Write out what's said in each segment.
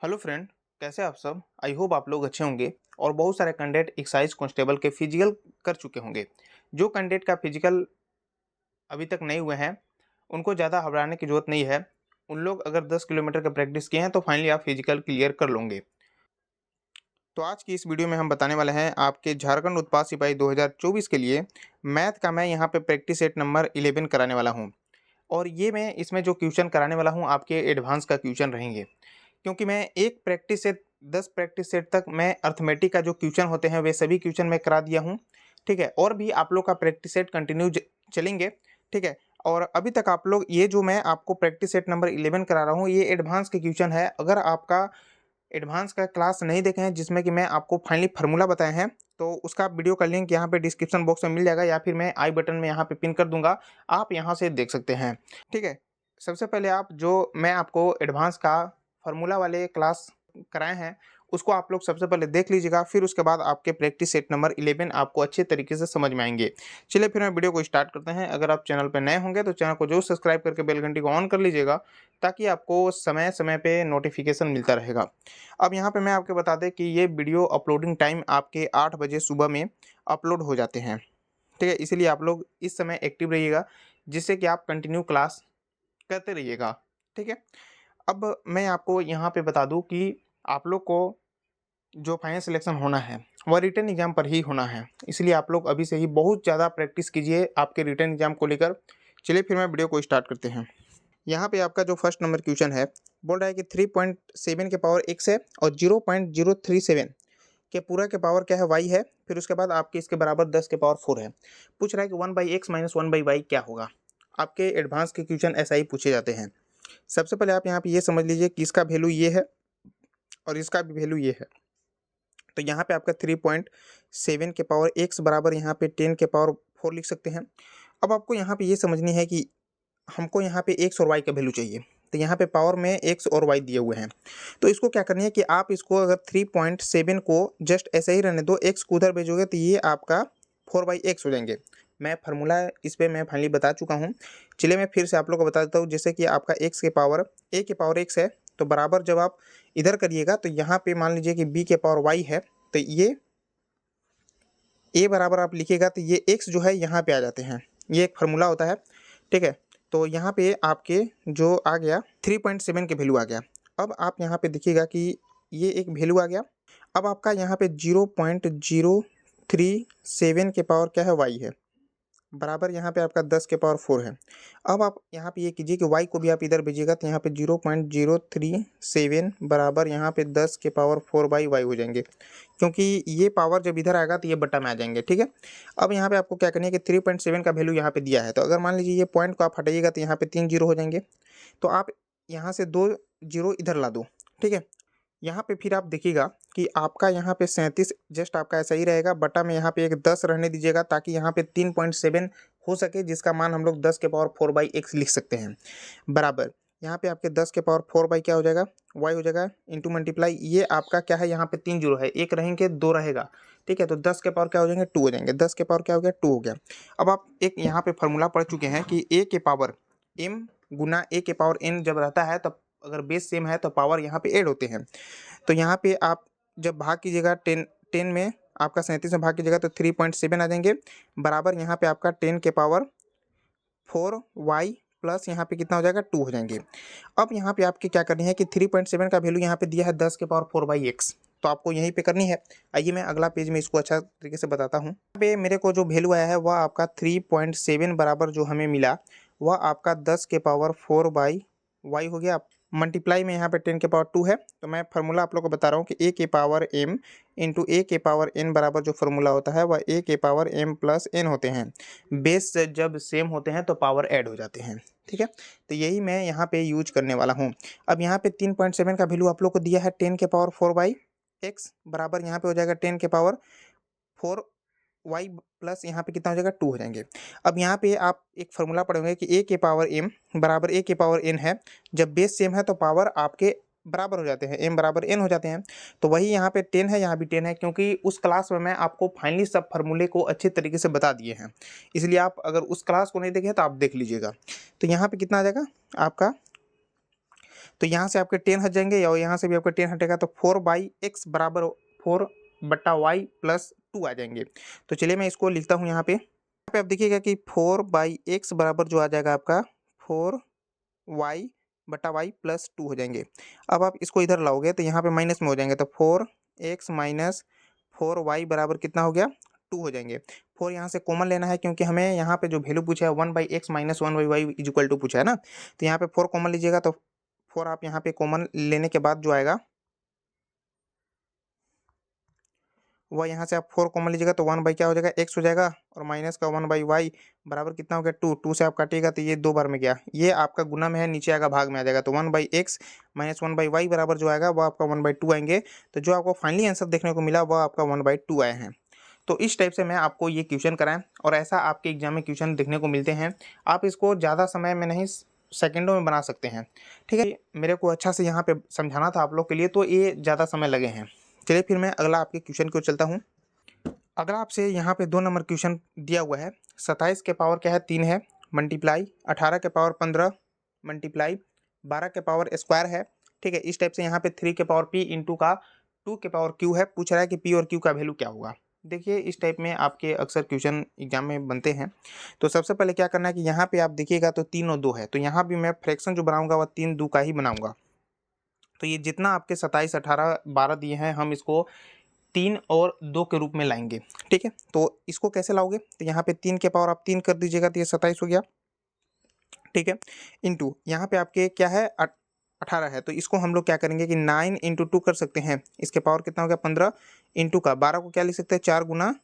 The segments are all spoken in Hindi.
हेलो फ्रेंड, कैसे आप सब। आई होप आप लोग अच्छे होंगे और बहुत सारे कैंडिडेट एक्साइज कांस्टेबल के फिजिकल कर चुके होंगे। जो कैंडिडेट का फिजिकल अभी तक नहीं हुए हैं उनको ज़्यादा घबराने की जरूरत नहीं है। उन लोग अगर 10 किलोमीटर का प्रैक्टिस किए हैं तो फाइनली आप फिजिकल क्लियर कर लोगे। तो आज की इस वीडियो में हम बताने वाले हैं आपके झारखंड उत्पाद सिपाही 2024 के लिए मैथ का मैं यहाँ पे प्रैक्टिस सेट नंबर 11 कराने वाला हूँ। और ये मैं इसमें जो क्वेश्चन कराने वाला हूँ आपके एडवांस का क्वेश्चन रहेंगे, क्योंकि मैं एक प्रैक्टिस सेट 10 प्रैक्टिस सेट तक मैं अर्थमेटिक का जो क्वेश्चन होते हैं वे सभी क्वेश्चन मैं करा दिया हूँ। ठीक है, और भी आप लोग का प्रैक्टिस सेट कंटिन्यू चलेंगे। ठीक है, और अभी तक आप लोग ये जो मैं आपको प्रैक्टिस सेट नंबर 11 करा रहा हूँ ये एडवांस के क्वेश्चन है। अगर आपका एडवांस का क्लास नहीं देखे हैं जिसमें कि मैं आपको फाइनली फार्मूला बताए हैं तो उसका वीडियो का लिंक यहाँ पे डिस्क्रिप्शन बॉक्स में मिल जाएगा या फिर मैं आई बटन में यहाँ पे पिन कर दूंगा, आप यहाँ से देख सकते हैं। ठीक है, सबसे पहले आप जो मैं आपको एडवांस का फार्मूला वाले क्लास कराए हैं उसको आप लोग सबसे पहले देख लीजिएगा, फिर उसके बाद आपके प्रैक्टिस सेट नंबर 11 आपको अच्छे तरीके से समझ में आएंगे। चलिए फिर मैं वीडियो को स्टार्ट करते हैं। अगर आप चैनल पर नए होंगे तो चैनल को जरूर सब्सक्राइब करके बेल घंटी को ऑन कर लीजिएगा ताकि आपको समय समय पे नोटिफिकेशन मिलता रहेगा। अब यहाँ पे मैं आपको बता दें कि ये वीडियो अपलोडिंग टाइम आपके 8 बजे सुबह में अपलोड हो जाते हैं। ठीक है, इसीलिए आप लोग इस समय एक्टिव रहिएगा जिससे कि आप कंटिन्यू क्लास करते रहिएगा। ठीक है, अब मैं आपको यहाँ पे बता दूँ कि आप लोग को जो फाइनल सिलेक्शन होना है वह रिटन एग्जाम पर ही होना है, इसलिए आप लोग अभी से ही बहुत ज़्यादा प्रैक्टिस कीजिए आपके रिटन एग्जाम को लेकर। चलिए फिर मैं वीडियो को स्टार्ट करते हैं। यहाँ पे आपका जो फर्स्ट नंबर क्वेश्चन है बोल रहा है कि 3.7 के पावर x है और 0.037 के पूरा के पावर क्या है y है, फिर उसके बाद आपके इसके बराबर 10 के पावर 4 है। पूछ रहा है कि 1/x माइनस 1/y क्या होगा। आपके एडवांस के क्वेश्चन ऐसा ही पूछे जाते हैं। सबसे पहले आप यहाँ पे ये समझ लीजिए कि इसका वैल्यू ये है और इसका भी वैल्यू ये है। तो यहाँ पे आपका 3.7 के पावर x बराबर यहाँ पे 10 के पावर 4 लिख सकते हैं। अब आपको यहाँ पे ये समझनी है कि हमको यहाँ पे x और y का वैल्यू चाहिए। तो यहाँ पे पावर में x और y दिए हुए हैं, तो इसको क्या करनी है कि आप इसको अगर 3.7 को जस्ट ऐसे ही रहने दो, x को उधर भेजोगे तो ये आपका 4/x हो जाएंगे। मैं फार्मूला इस पर मैं फाइनली बता चुका हूँ। चलिए मैं फिर से आप लोग को बता देता हूँ। जैसे कि आपका x के पावर a के पावर x है, तो बराबर जब आप इधर करिएगा तो यहाँ पे मान लीजिए कि b के पावर y है, तो ये a बराबर आप लिखिएगा तो ये x जो है यहाँ पे आ जाते हैं। ये एक फार्मूला होता है। ठीक है, तो यहाँ पे आपके जो आ गया 3.7 के वैल्यू आ गया। अब आप यहाँ पे देखिएगा कि ये एक वैल्यू आ गया। अब आपका यहाँ पे 0.037 के पावर क्या है y है, बराबर यहाँ पे आपका 10 के पावर 4 है। अब आप यहाँ पे ये कीजिए कि y को भी आप इधर भेजिएगा तो यहाँ पे 0.037 बराबर यहाँ पे 10 के पावर 4/y हो जाएंगे, क्योंकि ये पावर जब इधर आएगा तो ये बट्टा में आ जाएंगे। ठीक है, अब यहाँ पे आपको क्या करनी है कि 3.7 का वैल्यू यहाँ पे दिया है, तो अगर मान लीजिए ये पॉइंट को आप हटाइएगा तो यहाँ पे 3 जीरो हो जाएंगे। तो आप यहाँ से 2 जीरो इधर ला दो। ठीक है, यहाँ पे फिर आप देखिएगा कि आपका यहाँ पे 37 जस्ट आपका ऐसा ही रहेगा, बटा में यहाँ पे एक 10 रहने दीजिएगा ताकि यहाँ पे 3.7 हो सके, जिसका मान हम लोग 10 के पावर 4/x लिख सकते हैं। बराबर यहाँ पे आपके 10 के पावर 4 क्या हो जाएगा, y हो जाएगा, इंटू मल्टीप्लाई ये आपका क्या है, यहाँ पे 3 जीरो है, एक रहेंगे 2 रहेगा। ठीक है, तो 10 के पावर क्या हो जाएंगे 2 हो जाएंगे, 10 के पावर क्या हो गया 2 हो गया। अब आप एक यहाँ पे फॉर्मूला पढ़ चुके हैं कि a के पावर m गुना a के पावर n जब रहता है तब अगर बेस सेम है तो पावर यहाँ पे ऐड होते हैं। तो यहाँ पे आप जब भाग कीजिएगा 10 में आपका 37 में भाग कीजिएगा तो 3.7 आ जाएंगे, बराबर यहाँ पे आपका 10 के पावर 4y प्लस यहाँ पे कितना हो जाएगा 2 हो जाएंगे। अब यहाँ पे आपकी क्या करनी है कि 3.7 का वैल्यू यहाँ पे दिया है 10 के पावर 4/x, तो आपको यहीं पे करनी है। आइए मैं अगला पेज में इसको अच्छा तरीके से बताता हूँ। यहाँ पे मेरे को जो वैल्यू आया है वह आपका 3.7 बराबर जो हमें मिला वह आपका 10 के पावर 4/y हो गया। मल्टीप्लाई में यहाँ पे 10 के पावर 2 है, तो मैं फार्मूला आप लोग को बता रहा हूँ कि a के पावर m इंटू a के पावर n बराबर जो फार्मूला होता है वह a के पावर m प्लस n होते हैं। बेस जब सेम होते हैं तो पावर ऐड हो जाते हैं। ठीक है, तो यही मैं यहाँ पे यूज करने वाला हूँ। अब यहाँ पे 3.7 का वैल्यू आप लोग को दिया है 10 के पावर 4/x, बराबर यहाँ पे हो जाएगा 10 के पावर 4y प्लस यहाँ पे कितना हो जाएगा 2 हो जाएंगे। अब यहाँ पे आप एक फार्मूला पढ़ोगे कि a के पावर m बराबर a के पावर n है, जब बेस सेम है तो पावर आपके बराबर हो जाते हैं, m बराबर n हो जाते हैं। तो वही यहाँ पे 10 है, यहाँ भी 10 है, क्योंकि उस क्लास में मैं आपको फाइनली सब फार्मूले को अच्छे तरीके से बता दिए हैं, इसलिए आप अगर उस क्लास को नहीं देखे तो आप देख लीजिएगा। तो यहाँ पे कितना आ जाएगा आपका तो यहाँ से आपके 10 हट जाएंगे और यहाँ से भी आपका 10 हटेगा, तो 4/x बराबर 4/y+2 आ जाएंगे। तो चलिए मैं इसको लिखता हूँ यहाँ पे आप देखिएगा कि 4/x बराबर जो आ जाएगा आपका 4y/y+2 हो जाएंगे। अब आप इसको इधर लाओगे तो यहाँ पे माइनस में हो जाएंगे, तो 4x माइनस 4y बराबर कितना हो गया 2 हो जाएंगे। 4 यहाँ से कॉमन लेना है क्योंकि हमें यहाँ पे जो वैल्यू पूछा है 1/x माइनस 1/y = पूछा है ना, तो यहाँ पे 4 कॉमन लीजिएगा, तो 4 आप यहाँ पे कॉमन लेने के बाद जो आएगा वह यहाँ से आप 4 कॉमन लीजिएगा तो 1 क्या हो जाएगा x हो जाएगा, और माइनस का 1/y बराबर कितना हो गया 2। 2 से आप काटिएगा तो ये 2 बार में गया, ये आपका गुना में है, नीचे आएगा भाग में आ जाएगा, तो 1/x माइनस 1/y बराबर जो आएगा वह आपका 1/2 आएंगे। तो जो आपको फाइनली आंसर देखने को मिला वह आपका 1/2 आए हैं। तो इस टाइप से मैं आपको ये क्वेश्चन कराएं और ऐसा आपके एग्जाम में क्वेश्चन देखने को मिलते हैं। आप इसको ज़्यादा समय में नहीं सेकंडों में बना सकते हैं। ठीक है, मेरे को अच्छा से यहाँ पे समझाना था आप लोग के लिए, तो ये ज़्यादा समय लगे हैं। चलिए फिर मैं अगला आपके क्वेश्चन को चलता हूँ। अगला आपसे यहाँ पे 2 नंबर क्वेश्चन दिया हुआ है। 27 के पावर क्या है 3 है, मल्टीप्लाई 18 के पावर 15 मल्टीप्लाई 12 के पावर स्क्वायर है। ठीक है, इस टाइप से यहाँ पे 3 के पावर p इंटू का 2 के पावर q है। पूछ रहा है कि p और q का वैल्यू क्या होगा। देखिए इस टाइप में आपके अक्सर क्वेश्चन एग्जाम में बनते हैं। तो सबसे पहले क्या करना है कि यहाँ पे आप देखिएगा तो 3 और 2 है, तो यहाँ भी मैं फ्रैक्शन जो बनाऊंगा वह 3 2 का ही बनाऊंगा। तो ये जितना आपके 27 18 12 दिए हैं हम इसको 3 और 2 के रूप में लाएंगे। ठीक है, तो इसको कैसे लाओगे, तो यहाँ पे 3 के पावर आप 3 कर दीजिएगा तो ये 27 हो गया। ठीक है, इंटू यहाँ पे आपके क्या है 18 है, तो इसको हम लोग क्या करेंगे कि 9 इंटू 2 कर सकते हैं, इसके पावर कितना हो गया 15 इंटू का 12 को क्या लिख सकते हैं 4 गुना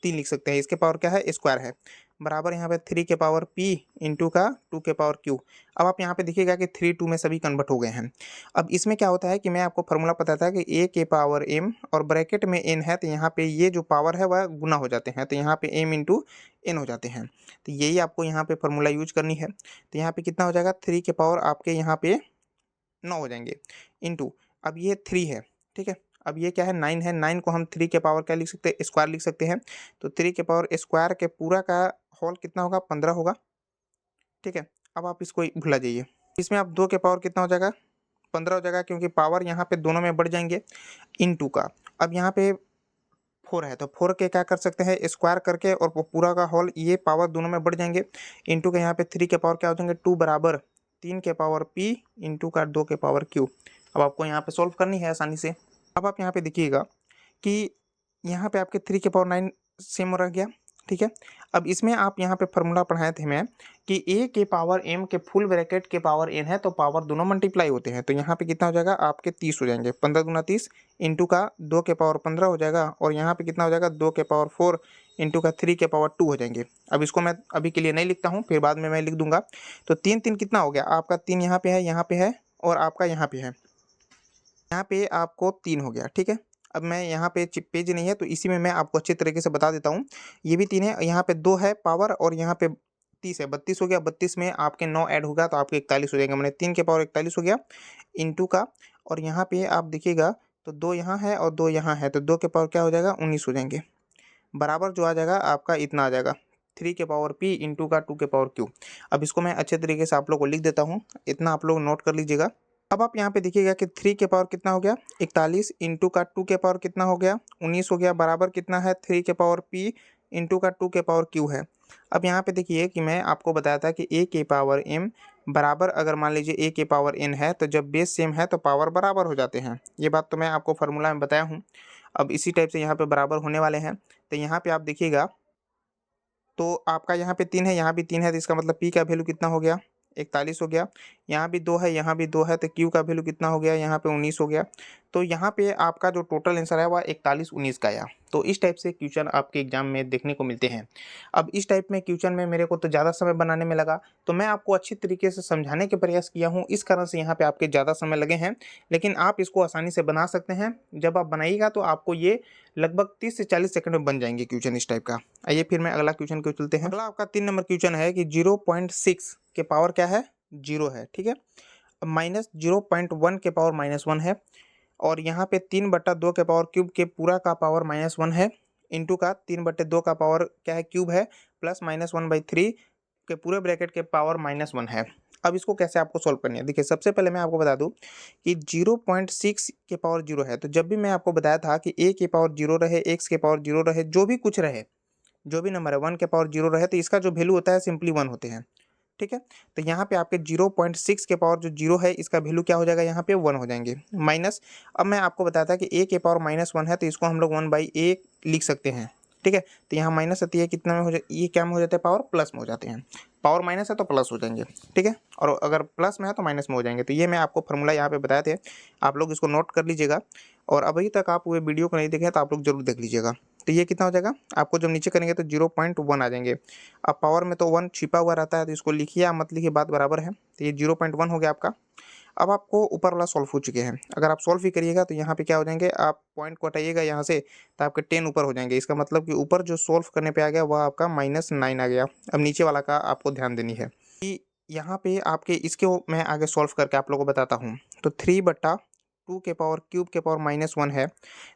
3 लिख सकते हैं, इसके पावर क्या है स्क्वायर है, बराबर यहाँ पे 3 के पावर p इंटू का 2 के पावर q। अब आप यहाँ पे देखिएगा कि 3 2 में सभी कन्वर्ट हो गए हैं। अब इसमें क्या होता है कि मैं आपको फॉर्मूला पता था कि a के पावर m और ब्रैकेट में n है, तो यहाँ पे ये जो पावर है वह गुना हो जाते हैं, तो यहाँ पे m इंटू n हो जाते हैं। तो यही आपको यहाँ पे फॉर्मूला यूज करनी है। तो यहाँ पे कितना हो जाएगा 3 के पावर आपके यहाँ पे 9 हो जाएंगे इंटू, अब ये 3 है। ठीक है, अब ये क्या है 9 है, 9 को हम 3 के पावर क्या लिख सकते हैं स्क्वायर लिख सकते हैं, तो 3 के पावर स्क्वायर के पूरा का होल कितना होगा 15 होगा। ठीक है, अब आप इसको भुला जाइए, इसमें आप 2 के पावर कितना हो जाएगा 15 हो जाएगा, क्योंकि पावर यहाँ पे दोनों में बढ़ जाएंगे इंटू का। अब यहाँ पे 4 है, तो 4 के क्या कर सकते हैं स्क्वायर करके और पूरा का होल, ये पावर दोनों में बढ़ जाएंगे इंटू के यहाँ पे 3 के पावर क्या हो जाएंगे 2 बराबर 3 के पावर p इंटू का 2 के पावर q। अब आपको यहाँ पे सॉल्व करनी है आसानी से। अब आप यहाँ पे देखिएगा कि यहाँ पे आपके 3 के पावर 9 सेम रह गया। ठीक है, अब इसमें आप यहाँ पे फॉर्मूला पढ़ाए थे मैं कि a के पावर m के फुल ब्रैकेट के पावर n है, तो पावर दोनों मल्टीप्लाई होते हैं, तो यहाँ पे कितना हो जाएगा आपके 30 हो जाएंगे, 15 दूना 30 इंटू का 2 के पावर 15 हो जाएगा, और यहाँ पे कितना हो जाएगा 2 के पावर 4 इंटू का 3 के पावर 2 हो जाएंगे। अब इसको मैं अभी के लिए नहीं लिखता हूँ, फिर बाद में मैं लिख दूंगा। तो 3 3 कितना हो गया आपका 3 यहाँ पे है और आपका यहाँ पे है, यहाँ पे आपको 3 हो गया। ठीक है, अब मैं यहाँ पे पेज नहीं है तो इसी में मैं आपको अच्छे तरीके से बता देता हूँ। ये भी 3 है, यहाँ पे 2 है पावर और यहाँ पे 30 है, 32 हो गया। 32 में आपके 9 ऐड होगा तो आपके 41 हो जाएगा, मैंने 3 के पावर 41 हो गया इंटू का, और यहाँ पे आप देखिएगा तो 2 यहाँ है और 2 यहाँ है, तो 2 के पावर क्या हो जाएगा 19 हो जाएंगे, बराबर जो आ जाएगा आपका इतना आ जाएगा 3 के पावर p इंटू का 2 के पावर q। अब इसको मैं अच्छे तरीके से आप लोग को लिख देता हूँ, इतना आप लोग नोट कर लीजिएगा। अब आप यहाँ पे देखिएगा कि 3 के पावर कितना हो गया 41 इंटू का 2 के पावर कितना हो गया 19 हो गया, बराबर कितना है 3 के पावर p इंटू का 2 के पावर q है। अब यहाँ पे देखिए कि मैं आपको बताया था कि a के पावर m बराबर, अगर मान लीजिए a के पावर n है तो जब बेस सेम है तो पावर बराबर हो जाते हैं, ये बात तो मैं आपको फार्मूला में बताया हूँ। अब इसी टाइप से यहाँ पे बराबर होने वाले हैं, तो यहाँ पे आप देखिएगा तो आपका यहाँ पे 3 है यहाँ भी 3 है, तो इसका मतलब p का वैल्यू कितना हो गया 41 हो गया। यहाँ भी 2 है यहाँ भी 2 है, तो q का वैल्यू कितना हो गया यहाँ पे 19 हो गया। तो यहाँ पे आपका जो टोटल आंसर है वह 41 19 का आया। तो इस टाइप से क्वेश्चन आपके एग्जाम में देखने को मिलते हैं। अब इस टाइप में क्वेश्चन में मेरे को तो ज़्यादा समय बनाने में लगा, तो मैं आपको अच्छी तरीके से समझाने के प्रयास किया हूँ, इस कारण से यहाँ पे आपके ज़्यादा समय लगे हैं, लेकिन आप इसको आसानी से बना सकते हैं। जब आप बनाइएगा तो आपको ये लगभग 30 से 40 सेकंड में बन जाएंगे क्वेश्चन इस टाइप का। आइए फिर मैं अगला क्वेश्चन को चलते हैं। अगला आपका 3 नंबर क्वेश्चन है कि 0.6 के पावर क्या है 0 है। ठीक है, माइनस 0.1 के पावर -1 है, और यहाँ पे 3/2 के पावर क्यूब के पूरा का पावर -1 है इंटू का 3/2 का पावर क्या है क्यूब है, प्लस -1/3 के पूरे ब्रैकेट के पावर -1 है। अब इसको कैसे आपको सॉल्व करनी है, देखिए सबसे पहले मैं आपको बता दूं कि 0.6 के पावर 0 है, तो जब भी मैं आपको बताया था कि a के पावर 0 रहे, x के पावर 0 रहे, जो भी कुछ रहे, जो भी नंबर है 1 के पावर 0 रहे, तो इसका जो वैल्यू होता है सिंपली 1 होते हैं। ठीक है, तो यहाँ पे आपके 0.6 के पावर जो 0 है इसका वैल्यू क्या हो जाएगा, यहाँ पे 1 हो जाएंगे माइनस। अब मैं आपको बताया था कि a के पावर -1 है, तो इसको हम लोग 1/a लिख सकते हैं। ठीक है, तो यहाँ माइनस आती है, कितना में हो जाए, ये क्या में हो जाता है, पावर प्लस में हो जाते हैं। पावर माइनस है तो प्लस हो जाएंगे। ठीक है, और अगर प्लस में है तो माइनस में हो जाएंगे। तो ये मैं आपको फॉर्मूला यहाँ पे बताए थे, आप लोग इसको नोट कर लीजिएगा। और अभी तक आप वो वीडियो को नहीं देखे तो आप लोग जरूर देख लीजिएगा। तो ये कितना हो जाएगा, आपको जब नीचे करेंगे तो 0.1 आ जाएंगे। अब पावर में तो 1 छिपा हुआ रहता है, तो इसको लिखिए या मत लिखिए, बात बराबर है। तो ये 0.1 हो गया आपका। अब आपको ऊपर वाला सॉल्व हो चुके हैं, अगर आप सॉल्व ही करिएगा तो यहाँ पे क्या हो जाएंगे, आप पॉइंट को हटाइएगा यहाँ से तो आपके 10 ऊपर हो जाएंगे। इसका मतलब कि ऊपर जो सॉल्व करने पे आ गया वह आपका -9 आ गया। अब नीचे वाला का आपको ध्यान देनी है कि यहाँ पे आपके इसके मैं आगे सॉल्व करके आप लोगों को बताता हूँ। तो 3/2 के पावर क्यूब के पावर -1 है।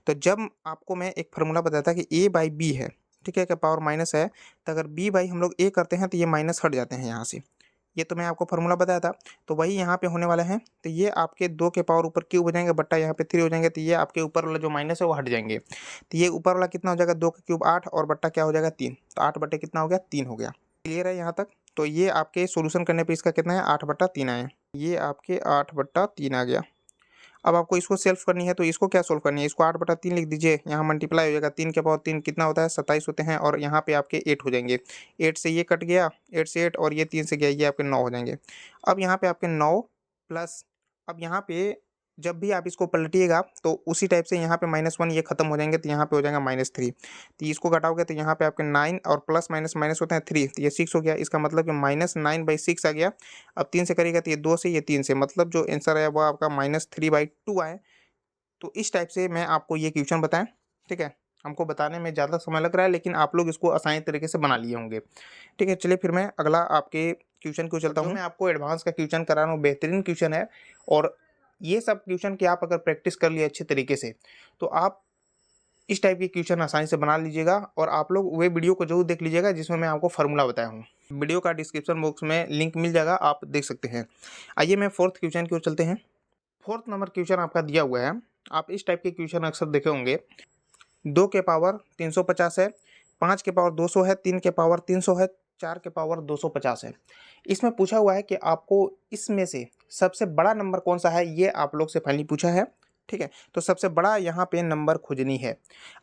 तो जब आपको मैं एक फार्मूला बताया था कि a/b है, ठीक है, क्या पावर माइनस है, तो अगर b/ हम लोग a करते हैं तो ये माइनस हट जाते हैं यहाँ से। ये तो मैं आपको फार्मूला बताया था, तो वही यहाँ पे होने वाला है। तो ये आपके 2 के पावर ऊपर क्यूब हो जाएंगे, बट्टा यहाँ पे 3 हो जाएंगे, तो ये आपके ऊपर वाला जो माइनस है वो हट जाएंगे। तो ये ऊपर वाला कितना हो जाएगा, 2 का क्यूब 8 और बट्टा क्या हो जाएगा 3, तो 8/, कितना हो गया, 3 हो गया। क्लियर है यहाँ तक। तो ये आपके सोल्यूशन करने पे इसका कितना है, 8/3 आए, ये आपके 8/3 आ गया। अब आपको इसको सेल्फ करनी है, तो इसको क्या सोल्व करनी है, इसको 8/3 लिख दीजिए, यहाँ मल्टीप्लाई हो जाएगा, 3 के पावर 3 कितना होता है, 27 होते हैं, और यहाँ पे आपके 8 हो जाएंगे। 8 से ये कट गया, 8 से 8 और ये 3 से गया, ये आपके 9 हो जाएंगे। अब यहाँ पे आपके 9 प्लस, अब यहाँ पे जब भी आप इसको पलटिएगा तो उसी टाइप से यहाँ पे -1 ये खत्म हो जाएंगे, तो यहाँ पे हो जाएगा -3। तो इसको घटाओगे तो यहाँ पे आपके 9 और प्लस माइनस माइनस होते हैं 3, तो ये 6 हो गया। इसका मतलब कि -9/6 आ गया। अब 3 से करिएगा तो ये 2 से, ये 3 से, मतलब जो आंसर है वो आपका -3/2 आए। तो इस टाइप से मैं आपको ये क्वेश्चन बताएं। ठीक है, हमको बताने में ज़्यादा समय लग रहा है, लेकिन आप लोग इसको आसानी तरीके से बना लिए होंगे। ठीक है, चलिए फिर मैं अगला आपके क्वेश्चन को चलता हूँ। मैं आपको एडवांस का क्वेश्चन करा रहा हूँ, बेहतरीन क्वेश्चन है। और ये सब क्वेश्चन की आप अगर प्रैक्टिस कर लिए अच्छे तरीके से, तो आप इस टाइप के क्वेश्चन आसानी से बना लीजिएगा। और आप लोग वे वीडियो को जरूर देख लीजिएगा जिसमें मैं आपको फार्मूला बताया हूँ। वीडियो का डिस्क्रिप्शन बॉक्स में लिंक मिल जाएगा, आप देख सकते हैं। आइए मैं फोर्थ क्वेश्चन की ओर चलते हैं। फोर्थ नंबर क्वेश्चन आपका दिया हुआ है, आप इस टाइप के क्वेश्चन अक्सर देखे होंगे। 2 के पावर 350 है, 5 के पावर 200 है, 3 के पावर 300 है, 4 के पावर 250 है। इसमें पूछा हुआ है कि आपको इसमें से सबसे बड़ा नंबर कौन सा है, ये आप लोग से फाइनली पूछा है। ठीक है, तो सबसे बड़ा यहाँ पे नंबर खोजनी है।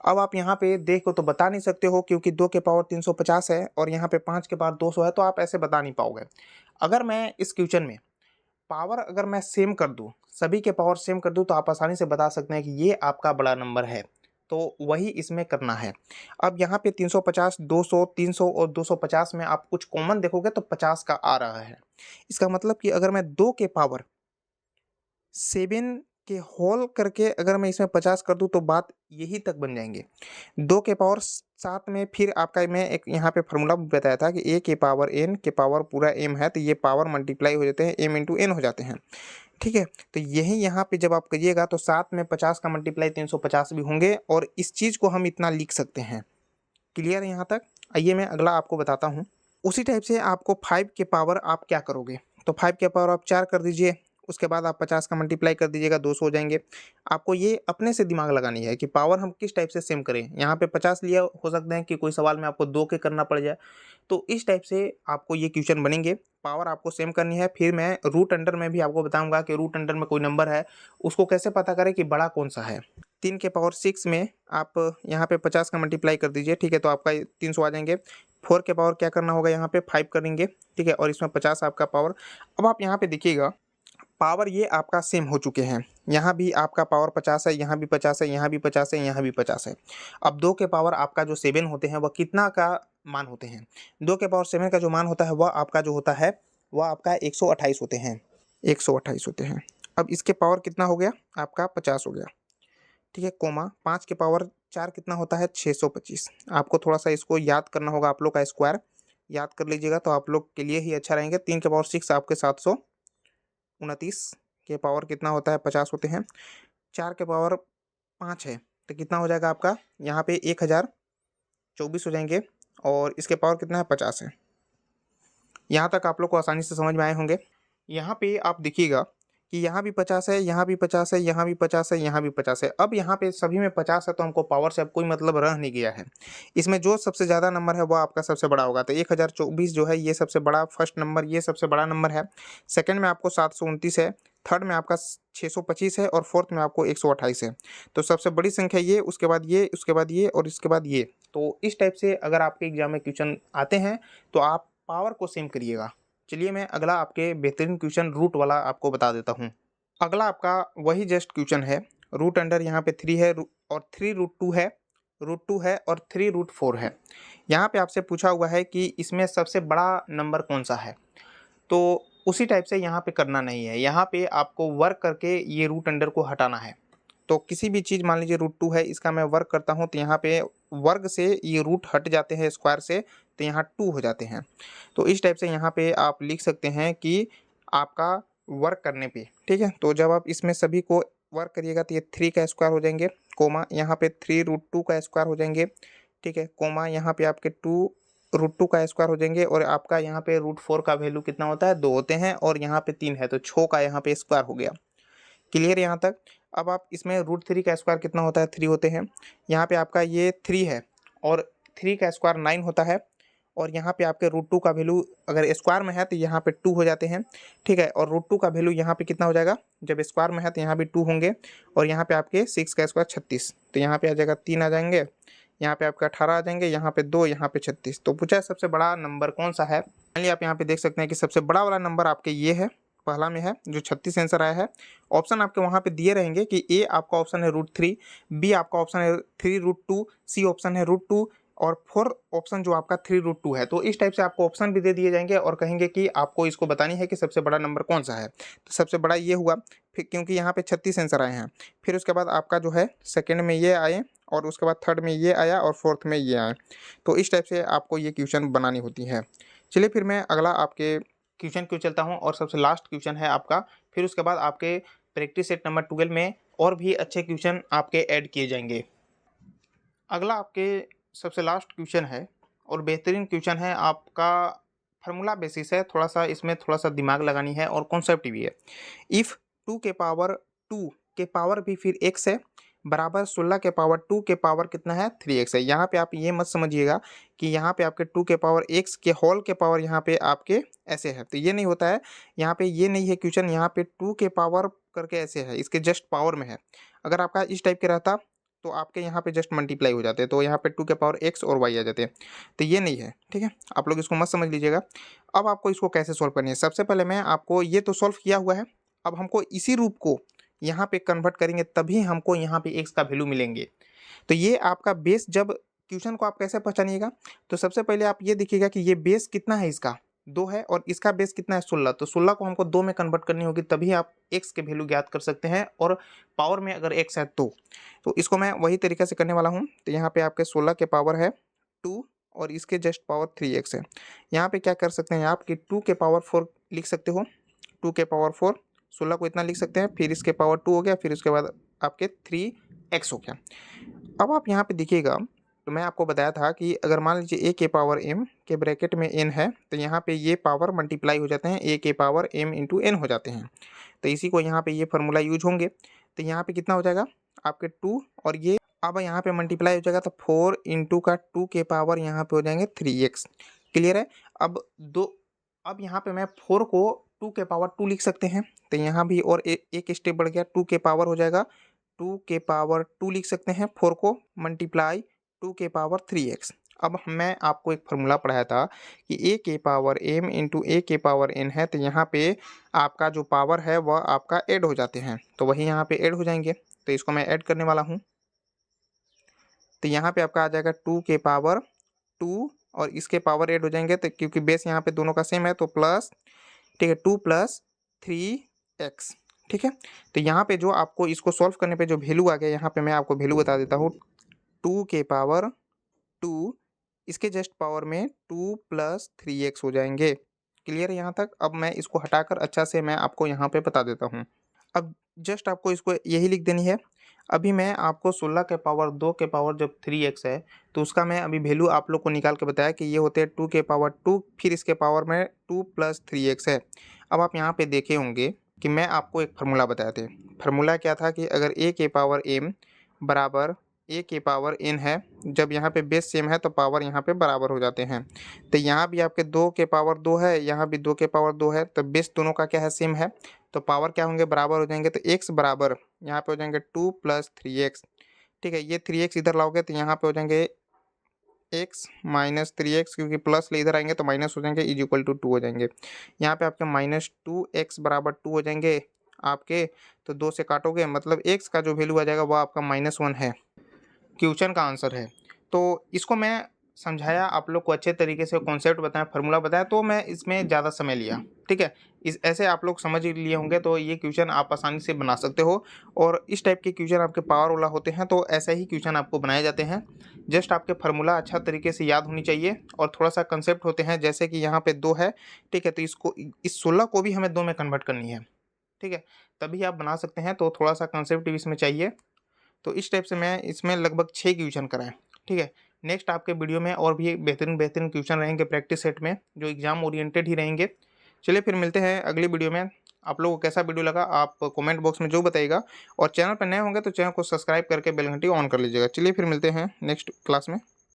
अब आप यहाँ पे देखो तो बता नहीं सकते हो, क्योंकि 2 के पावर 350 है और यहाँ पे 5 के पावर 200 है, तो आप ऐसे बता नहीं पाओगे। अगर मैं इस क्वेश्चन में पावर अगर मैं सेम कर दूं, सभी के पावर सेम कर दूं, तो आप आसानी से बता सकते हैं कि ये आपका बड़ा नंबर है। तो वही इसमें करना है। अब यहाँ पे 350, 200, 300 और 250 में आप कुछ कॉमन देखोगे तो 50 का आ रहा है। इसका मतलब कि अगर मैं 2 के पावर 7 के होल करके अगर मैं इसमें 50 कर दूं, तो बात यही तक बन जाएंगे। 2 के पावर 7 में फिर आपका मैं एक यहाँ पे फार्मूला बताया था कि a के पावर n के पावर पूरा m है, तो ये पावर मल्टीप्लाई हो जाते हैं, m इंटू n हो जाते हैं। ठीक है, तो यही यहाँ पे जब आप करिएगा तो 7 में 50 का मल्टीप्लाई 350 भी होंगे, और इस चीज़ को हम इतना लिख सकते हैं। क्लियर है यहाँ तक। आइए मैं अगला आपको बताता हूँ। उसी टाइप से आपको 5 के पावर आप क्या करोगे, तो 5 के पावर आप 4 कर दीजिए, उसके बाद आप 50 का मल्टीप्लाई कर दीजिएगा, 200 हो जाएंगे। आपको ये अपने से दिमाग लगानी है कि पावर हम किस टाइप से सेम करें। यहाँ पे 50 लिया, हो सकता है कि कोई सवाल में आपको 2 के करना पड़ जाए, तो इस टाइप से आपको ये क्वेश्चन बनेंगे। पावर आपको सेम करनी है। फिर मैं रूट अंडर में भी आपको बताऊंगा कि रूट अंडर में कोई नंबर है उसको कैसे पता करें कि बड़ा कौन सा है। 3 के पावर 6 में आप यहाँ पे 50 का मल्टीप्लाई कर दीजिए, ठीक है, तो आपका 300 आ जाएंगे। 4 के पावर क्या करना होगा, यहाँ पे 5 करेंगे, ठीक है, और इसमें 50 आपका पावर। अब आप यहाँ पे देखिएगा, पावर ये आपका सेम हो चुके हैं। यहाँ भी आपका पावर 50 है, यहाँ भी 50 है, यहाँ भी 50 है, यहाँ भी 50 है। अब 2 के पावर आपका जो 7 होते हैं वह कितना का मान होते हैं, 2 के पावर 7 का जो मान होता है वह आपका जो होता है वह आपका 128 होते हैं, 128 होते हैं। अब इसके पावर कितना हो गया, आपका 50 हो गया, ठीक है, कोमा 5 के पावर 4 कितना होता है, 625। आपको थोड़ा सा इसको याद करना होगा, आप लोग का स्क्वायर याद कर लीजिएगा तो आप लोग के लिए ही अच्छा रहेंगे। 3 के पावर 6 आपके 729 के पावर कितना होता है, 50 होते हैं। 4 के पावर 5 है, तो कितना हो जाएगा आपका, यहाँ पे 1024 हो जाएंगे, और इसके पावर कितना है, 50 है। यहाँ तक आप लोग को आसानी से समझ में आए होंगे। यहाँ पे आप देखिएगा कि यहाँ भी 50 है, यहाँ भी 50 है, यहाँ भी 50 है, यहाँ भी 50 है। अब यहाँ पे सभी में 50 है तो हमको पावर से अब कोई मतलब रह नहीं गया है। इसमें जो सबसे ज़्यादा नंबर है वो आपका सबसे बड़ा होगा। तो 1024 जो है ये सबसे बड़ा फर्स्ट नंबर, ये सबसे बड़ा नंबर है। सेकंड में आपको 729 है, थर्ड में आपका 625 है और फोर्थ में आपको 128 है। तो सबसे बड़ी संख्या ये, उसके बाद ये, उसके बाद ये और इसके बाद ये। तो इस टाइप से अगर आपके एग्जाम में क्वेश्चन आते हैं तो आप पावर को सेम करिएगा। चलिए मैं अगला आपके बेहतरीन क्वेश्चन रूट वाला आपको बता देता हूँ। अगला आपका वही जस्ट क्वेश्चन है। रूट अंडर यहाँ पे 3 है और 3√2 है, √2 है और 3√4 है। यहाँ पे आपसे पूछा हुआ है कि इसमें सबसे बड़ा नंबर कौन सा है। तो उसी टाइप से यहाँ पे करना नहीं है, यहाँ पे आपको वर्क करके ये रूट अंडर को हटाना है। तो किसी भी चीज़, मान लीजिए √2 है, इसका मैं वर्क करता हूँ तो यहाँ पे वर्ग से ये रूट हट जाते हैं स्क्वायर से, तो यहाँ 2 हो जाते हैं। तो इस टाइप से यहाँ पे आप लिख सकते हैं कि आपका वर्क करने पे, ठीक है। तो जब आप इसमें सभी को वर्क करिएगा तो ये 3 का स्क्वायर हो जाएंगे, कोमा यहाँ पे 3√2 का स्क्वायर हो जाएंगे, ठीक है, कोमा यहाँ पे आपके 2√2 का स्क्वायर हो जाएंगे और आपका यहाँ पे √4 का वैल्यू कितना होता है, 2 होते हैं और यहाँ पे 3 है तो 6 का यहाँ पे स्क्वायर हो गया। क्लियर यहाँ तक। अब आप इसमें √3 का स्क्वायर कितना होता है, 3 होते हैं। यहाँ पे आपका ये 3 है और 3 का स्क्वायर 9 होता है और यहाँ पे आपके √2 का वैल्यू अगर स्क्वायर में है तो यहाँ पे 2 हो जाते हैं, ठीक है। और √2 का वैल्यू यहाँ पे कितना हो जाएगा, जब स्क्वायर में है तो यहाँ भी 2 होंगे और यहाँ पे आपके 6 का स्क्वायर 36, तो यहाँ पे आ जाएगा 3 आ जाएंगे, यहाँ पे आपका 18 आ जाएंगे, यहाँ पे 2, यहाँ पे 36। तो पूछा है सबसे बड़ा नंबर कौन सा है। फाइनली आप यहाँ पे देख सकते हैं कि सबसे बड़ा वाला नंबर आपके ये है, पहला में है जो 36 आंसर आया है। ऑप्शन आपके वहाँ पे दिए रहेंगे कि ए आपका ऑप्शन है √3, बी आपका ऑप्शन है 3√2, सी ऑप्शन है √2 और 4 ऑप्शन जो आपका 3√2 है। तो इस टाइप से आपको ऑप्शन भी दे दिए जाएंगे और कहेंगे कि आपको इसको बतानी है कि सबसे बड़ा नंबर कौन सा है। तो सबसे बड़ा ये हुआ, फिर क्योंकि यहाँ पे 36 आंसर आए हैं। फिर उसके बाद आपका जो है सेकंड में ये आए और उसके बाद थर्ड में ये आया और फोर्थ में ये आए। तो इस टाइप से आपको ये क्वेश्चन बनानी होती है। चलिए फिर मैं अगला आपके क्वेश्चन क्यों चलता हूँ और सबसे लास्ट क्वेश्चन है आपका। फिर उसके बाद आपके प्रैक्टिस सेट नंबर 12 में और भी अच्छे क्वेश्चन आपके ऐड किए जाएंगे। अगला आपके सबसे लास्ट क्वेश्चन है और बेहतरीन क्वेश्चन है आपका, फार्मूला बेसिस है, थोड़ा सा इसमें थोड़ा सा दिमाग लगानी है और कॉन्सेप्ट भी है। इफ़ 2 के पावर 2 के पावर भी फिर x है बराबर 16 के पावर 2 के पावर कितना है, 3x है। यहाँ पे आप ये मत समझिएगा कि यहाँ पे आपके 2 के पावर x के होल के पावर यहाँ पे आपके ऐसे है, तो ये नहीं होता है। यहाँ पे ये नहीं है क्वेश्चन, यहाँ पे 2 के पावर करके ऐसे है, इसके जस्ट पावर में है। अगर आपका इस टाइप के रहता तो आपके यहाँ पे जस्ट मल्टीप्लाई हो जाते, तो यहाँ पे 2 के पावर x और y आ जाते, तो ये नहीं है, ठीक है। आप लोग इसको मत समझ लीजिएगा। अब आपको इसको कैसे सॉल्व करनी है, सबसे पहले मैं आपको ये तो सॉल्व किया हुआ है, अब हमको इसी रूप को यहाँ पे कन्वर्ट करेंगे तभी हमको यहाँ पे x का वैल्यू मिलेंगे। तो ये आपका बेस, जब क्वेश्चन को आप कैसे पहचानिएगा, तो सबसे पहले आप ये देखिएगा कि ये बेस कितना है, इसका 2 है और इसका बेस कितना है 16, तो 16 को हमको 2 में कन्वर्ट करनी होगी तभी आप x के वैल्यू ज्ञात कर सकते हैं और पावर में अगर x है तो इसको मैं वही तरीके से करने वाला हूँ। तो यहाँ पे आपके 16 के पावर है 2 और इसके जस्ट पावर 3x है। यहाँ पे क्या कर सकते हैं आप कि 2 के पावर 4 लिख सकते हो, 2 के पावर 4, 16 को इतना लिख सकते हैं, फिर इसके पावर 2 हो गया, फिर उसके बाद आपके 3x हो गया। अब आप यहाँ पे देखिएगा, तो मैं आपको बताया था कि अगर मान लीजिए a के पावर m के ब्रैकेट में n है तो यहाँ पे ये पावर मल्टीप्लाई हो जाते हैं, a के पावर m इंटू n हो जाते हैं। तो इसी को यहाँ पे ये फार्मूला यूज होंगे। तो यहाँ पे कितना हो जाएगा आपके 2 और ये अब यहाँ पे मल्टीप्लाई हो जाएगा तो 4 इंटू का 2 के पावर यहाँ पे हो जाएंगे 3x। क्लियर है। अब यहाँ पे मैं 4 को 2 के पावर 2 लिख सकते हैं, तो यहाँ भी और एक स्टेप बढ़ गया, 2 के पावर हो जाएगा 2 के पावर 2 लिख सकते हैं, 4 को मल्टीप्लाई 2 के पावर 3x। अब मैं आपको एक फार्मूला पढ़ाया था कि a के पावर m इंटू a के पावर n है, तो यहाँ पे आपका जो पावर है वह आपका ऐड हो जाते हैं, तो वही यहाँ पे ऐड हो जाएंगे। तो इसको मैं ऐड करने वाला हूँ, तो यहाँ पे आपका आ जाएगा 2 के पावर 2 और इसके पावर ऐड हो जाएंगे, तो क्योंकि बेस यहाँ पे दोनों का सेम है तो प्लस, ठीक है, 2 प्लस 3x, ठीक है। तो यहाँ पे जो आपको इसको सॉल्व करने पे जो वैल्यू आ गया, यहाँ पे मैं आपको वैल्यू बता देता हूँ, 2 के पावर 2 इसके जस्ट पावर में 2 प्लस 3x हो जाएंगे। क्लियर है यहाँ तक। अब मैं इसको हटाकर अच्छा से मैं आपको यहाँ पे बता देता हूँ। अब जस्ट आपको इसको यही लिख देनी है। अभी मैं आपको 16 के पावर 2 के पावर जब 3x है तो उसका मैं अभी वैल्यू आप लोग को निकाल के बताया कि ये होते हैं 2 के पावर 2, फिर इसके पावर में 2 प्लस 3x है। अब आप यहाँ पे देखे होंगे कि मैं आपको एक फार्मूला बताए थे। फार्मूला क्या था कि अगर a के पावर m बराबर a के पावर n है, जब यहाँ पे बेस सेम है तो पावर यहाँ पे बराबर हो जाते हैं। तो यहाँ भी आपके 2 के पावर 2 है, यहाँ भी 2 के पावर 2 है, तो बेस दोनों का क्या है, सेम है, तो पावर क्या होंगे, बराबर हो जाएंगे। तो x बराबर यहाँ पे हो जाएंगे 2 + 3x। ठीक है, ये 3x इधर लाओगे तो यहाँ पे हो जाएंगे x माइनस 3x, क्योंकि प्लस ले इधर आएंगे तो माइनस हो जाएंगे, इज इक्वल टू 2 हो जाएंगे। यहाँ पे आपके -2x बराबर 2 हो जाएंगे आपके। तो 2 से काटोगे मतलब x का जो वैल्यू आ जाएगा वो आपका -1 है, क्वेश्चन का आंसर है। तो इसको मैं समझाया, आप लोग को अच्छे तरीके से कॉन्सेप्ट बताया, फार्मूला बताया, तो मैं इसमें ज़्यादा समय लिया। ठीक है, इस ऐसे आप लोग समझ लिए होंगे तो ये क्वेश्चन आप आसानी से बना सकते हो। और इस टाइप के क्वेश्चन आपके पावर वाला होते हैं तो ऐसे ही क्वेश्चन आपको बनाए जाते हैं। जस्ट आपके फार्मूला अच्छा तरीके से याद होनी चाहिए और थोड़ा सा कंसेप्ट होते हैं, जैसे कि यहाँ पे 2 है। ठीक है, तो इसको इस 16 को भी हमें 2 में कन्वर्ट करनी है। ठीक है, तभी आप बना सकते हैं, तो थोड़ा सा कंसेप्ट भी इसमें चाहिए। तो इस टाइप से मैं इसमें लगभग 6 क्वेश्चन कराएं। ठीक है, नेक्स्ट आपके वीडियो में और भी बेहतरीन बेहतरीन क्वेश्चन रहेंगे प्रैक्टिस सेट में, जो एग्जाम ओरिएंटेड ही रहेंगे। चलिए फिर मिलते हैं अगली वीडियो में। आप लोगों को कैसा वीडियो लगा आप कमेंट बॉक्स में जो बताइएगा, और चैनल पर नए होंगे तो चैनल को सब्सक्राइब करके बेल घंटी ऑन कर लीजिएगा। चलिए फिर मिलते हैं नेक्स्ट क्लास में।